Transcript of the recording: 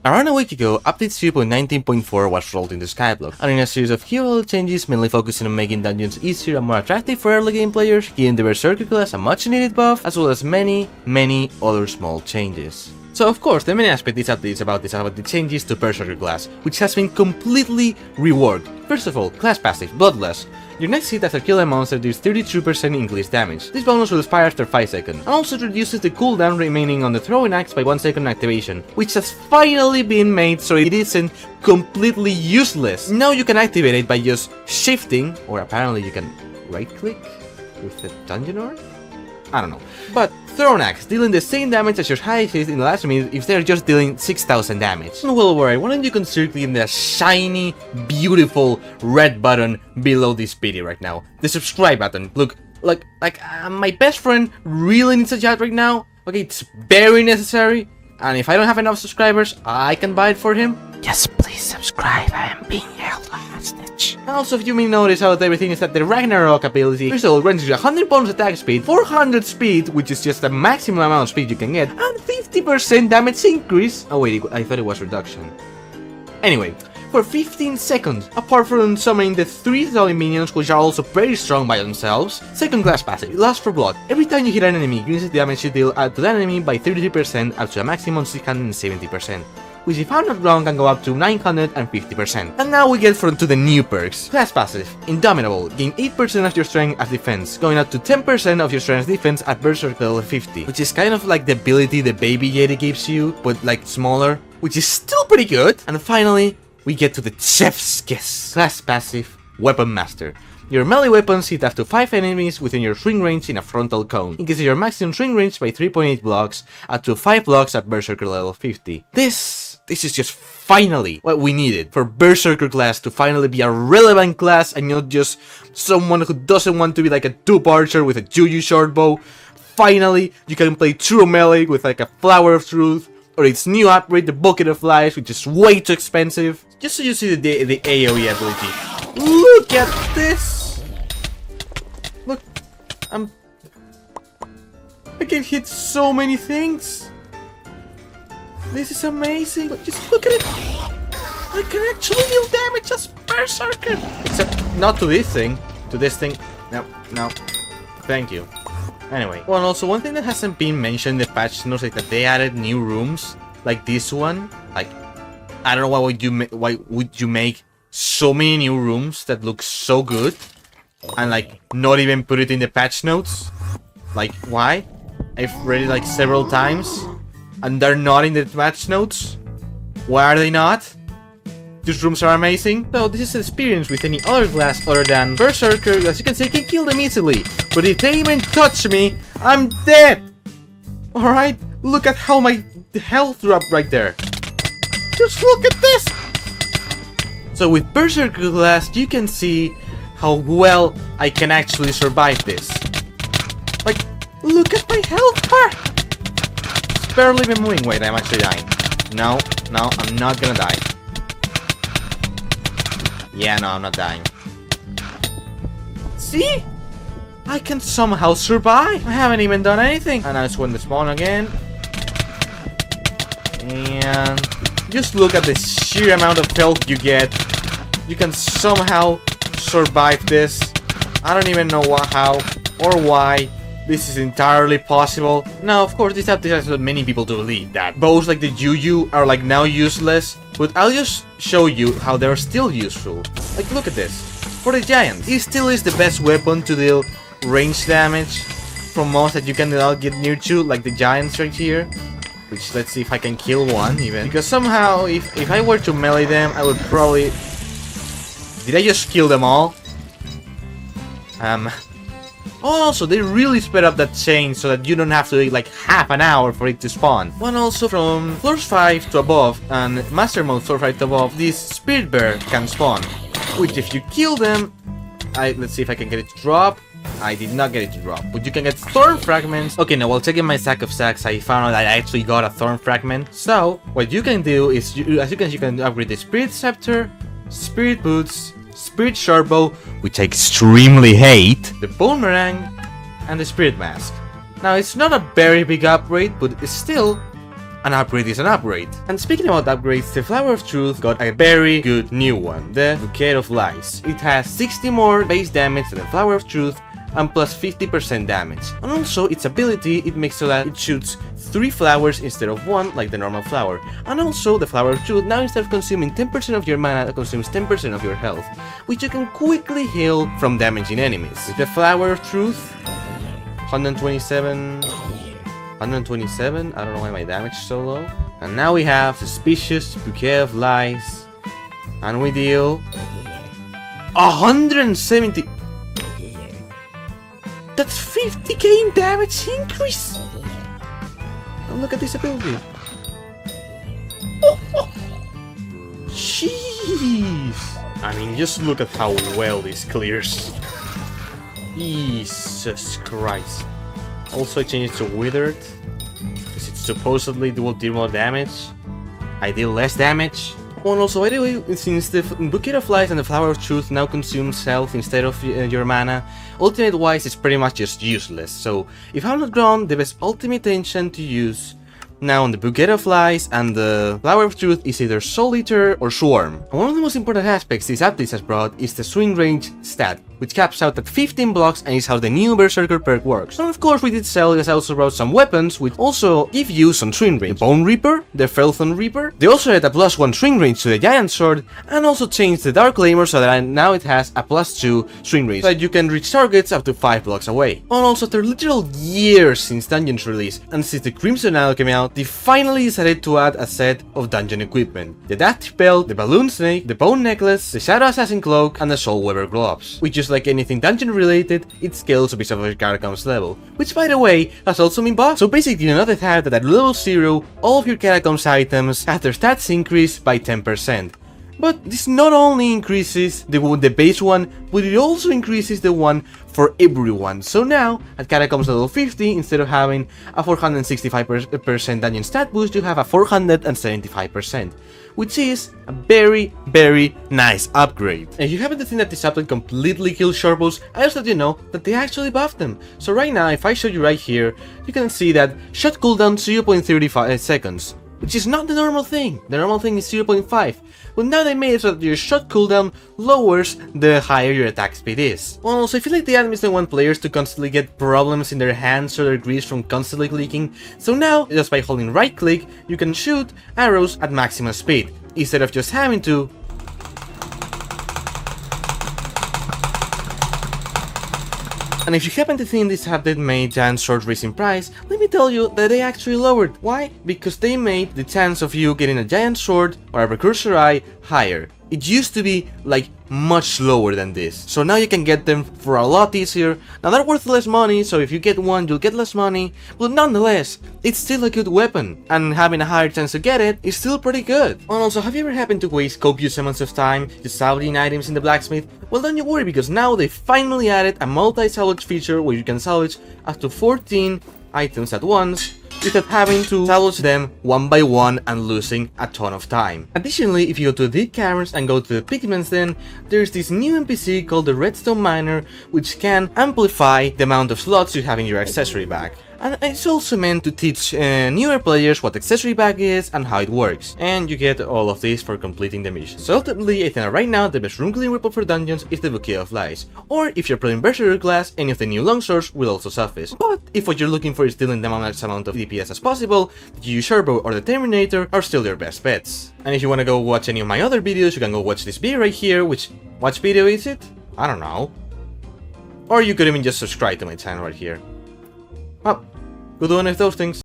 Around a week ago, Update 0.19.4 was rolled into Skyblock, and in a series of QoL changes mainly focusing on making dungeons easier and more attractive for early game players, giving the Berserker class a much needed buff, as well as many other small changes. So of course, the main aspect this update is about the changes to Berserker class, which has been completely reworked. First of all, class passive, Bloodless. Your next hit after killing a monster deals 32% increased damage. This bonus will expire after 5 seconds, and also reduces the cooldown remaining on the throwing axe by 1 second activation, which has finally been made so it isn't completely useless. Now you can activate it by just shifting, or apparently you can right click with the dungeon orb? I don't know. But Thrown Axe, dealing the same damage as your highest hit in the last minute if they're just dealing 6000 damage. And well, worry, why don't you consider clicking the shiny, beautiful red button below this video right now? The subscribe button. Look, my best friend really needs a chat right now. Okay, it's very necessary. And if I don't have enough subscribers, I can buy it for him. Just please subscribe, I am being held hostage. Also, if you may notice out everything is that the Ragnarok ability, first of all, grants you 100 bonus attack speed, 400 speed, which is just the maximum amount of speed you can get, and 50% damage increase. Oh wait, I thought it was reduction. Anyway, for 15 seconds, apart from summoning the 3 zombie minions, which are also very strong by themselves. Second class passive, Lust for Blood. Every time you hit an enemy, increases the damage you deal to that enemy by 33% up to a maximum 670%. Which if I'm not wrong can go up to 950%. And now we get to the new perks. Class passive, Indomitable, gain 8% of your strength as defense, going up to 10% of your strength defense at Berserk level 50. Which is kind of like the ability the Baby Yeti gives you, but like smaller, which is still pretty good. And finally, we get to the Chef's Kiss. Class passive, Weapon Master. Your melee weapons hit up to 5 enemies within your swing range in a frontal cone. Increases your maximum swing range by 3.8 blocks, up to 5 blocks at Berserker level 50. This is just finally what we needed for Berserker class to finally be a relevant class and not just someone who doesn't want to be like a dupe archer with a Juju shortbow. Finally, you can play true melee with like a Flower of Truth, or its new upgrade, the Bucket of Lies, which is way too expensive. Just so you see the AoE ability. Look at this! Look, I can hit so many things. This is amazing. Just look at it. I can actually deal damage as Berserker. Except not to this thing. To this thing. No. Thank you. Anyway. Well, and also one thing that hasn't been mentioned in the patch notes is that they added new rooms. Like this one. Like, I don't know why would you make so many new rooms that look so good and like not even put it in the patch notes? Like, why? I've read it like several times and they're not in the patch notes. Why are they not? These rooms are amazing. So this is an experience with any other class other than Berserker. As you can see, I can kill them easily. But if they even touch me, I'm dead. Alright, look at how my health dropped right there. Just look at this. So with Berserker class, you can see how well I can actually survive this. Like, look at my health bar. It's barely even moving. Wait, I'm actually dying. No, I'm not gonna die. Yeah, no, I'm not dying. See? I can somehow survive. I haven't even done anything. And I just went to spawn again. And just look at the sheer amount of health you get. You can somehow survive this. I don't even know how or why this is entirely possible. Now, of course, this update has led many people to believe that bows like the Juju are like now useless. But I'll just show you how they're still useful. Like, look at this. For the giants, it still is the best weapon to deal range damage from monsters that you cannot get near to, like the giants right here. Which, let's see if I can kill one even. Because somehow, if I were to melee them, I would probably... Did I just kill them all? Also, they really sped up that chain so that you don't have to wait like half an hour for it to spawn. One also from floors 5 to above and master mode floor 5 to above, this spirit bear can spawn. Which if you kill them, let's see if I can get it to drop. I did not get it to drop, but you can get thorn fragments. Okay, now while checking my sack of sacks, I found out that I actually got a thorn fragment. So what you can do is, as you can see, you can upgrade the spirit scepter, spirit boots, Spirit Shortbow, which I extremely hate, the Boomerang, and the Spirit Mask. Now, it's not a very big upgrade, but it's still an upgrade is an upgrade. And speaking about upgrades, the Flower of Truth got a very good new one, the Bouquet of Lies. It has 60 more base damage than the Flower of Truth, and plus 50% damage. And also its ability, it makes so that it shoots 3 flowers instead of 1 like the normal flower. And also the Flower of Truth, now instead of consuming 10% of your mana, it consumes 10% of your health, which you can quickly heal from damaging enemies. With the Flower of Truth, 127, I don't know why my damage is so low. And now we have Suspicious Bouquet of Lies, and we deal 170. That's 50k in damage increase! And look at this ability. Jeez! I mean, just look at how well this clears. Jesus Christ. Also, I changed it to Withered, because it supposedly will deal more damage. I deal less damage. Oh, and also, by the way, since the Bouquet of Lies and the Flower of Truth now consumes health instead of your mana, ultimate-wise it's pretty much just useless. So, if I'm not wrong, the best ultimate ancient to use now on the Bouquet of Lies and the Flower of Truth is either Soul Eater or Swarm. And one of the most important aspects this update has brought is the swing range stat, which caps out at 15 blocks and is how the new Berserker perk works. And of course with its sell, it has also brought some weapons which also give you some swing range. The Bone Reaper, the Felthorn Reaper, they also add a +1 swing range to the Giant Sword, and also changed the Dark Claymore so that now it has a +2 swing range, so that you can reach targets up to 5 blocks away. And also after literal years since Dungeon's release, and since the Crimson Isle came out, they finally decided to add a set of Dungeon Equipment. The Death Belt, the Balloon Snake, the Bone Necklace, the Shadow Assassin Cloak, and the Soul Weaver Gloves, which just like anything dungeon related, it scales based off of your Catacombs level, which by the way, has also been buffed. So basically you notice that at level 0, all of your Catacombs items have their stats increased by 10%. But this not only increases the base one, but it also increases the one for everyone. So now, at Catacombs level 50, instead of having a 465% dungeon stat boost, you have a 475%, which is a very, very nice upgrade. And if you happen to think that this update completely kills Shortbows, I just let you know that they actually buffed them. So right now, if I show you right here, you can see that shot cooldown 0.35 seconds. Which is not the normal thing. The normal thing is 0.5. But now they made it so that your shot cooldown lowers the higher your attack speed is. Well, also I feel like the admins don't want players to constantly get problems in their hands or their grease from constantly clicking. So now, just by holding right click, you can shoot arrows at maximum speed, instead of just having to And if you happen to think this update made Giant Sword raise in price, let me tell you that they actually lowered. Why? Because they made the chance of you getting a Giant Sword or a Precursor Eye higher. It used to be like much lower than this, so now you can get them for a lot easier. Now they're worth less money, so if you get one you'll get less money, but nonetheless, it's still a good weapon, and having a higher chance to get it is still pretty good. And also, have you ever happened to waste copious amounts of time just salvaging items in the blacksmith? Well, don't you worry, because now they finally added a multi-salvage feature where you can salvage up to 14 items at once, without having to salvage them one by one and losing a ton of time. Additionally, if you go to the caverns and go to the pigments, then there's this new NPC called the Redstone Miner, which can amplify the amount of slots you have in your accessory bag. And it's also meant to teach newer players what accessory bag is and how it works. And you get all of this for completing the mission. So ultimately, I think that right now the best room clearing weapon for dungeons is the Bouquet of Lies. Or if you're playing Berserker class, any of the new Longswords will also surface. But if what you're looking for is stealing the maximum amount of DPS as possible, the Shortbow or the Terminator are still your best bets. And if you want to go watch any of my other videos, you can go watch this video right here, which, what video is it? I don't know. Or you could even just subscribe to my channel right here. Well, good one of those things.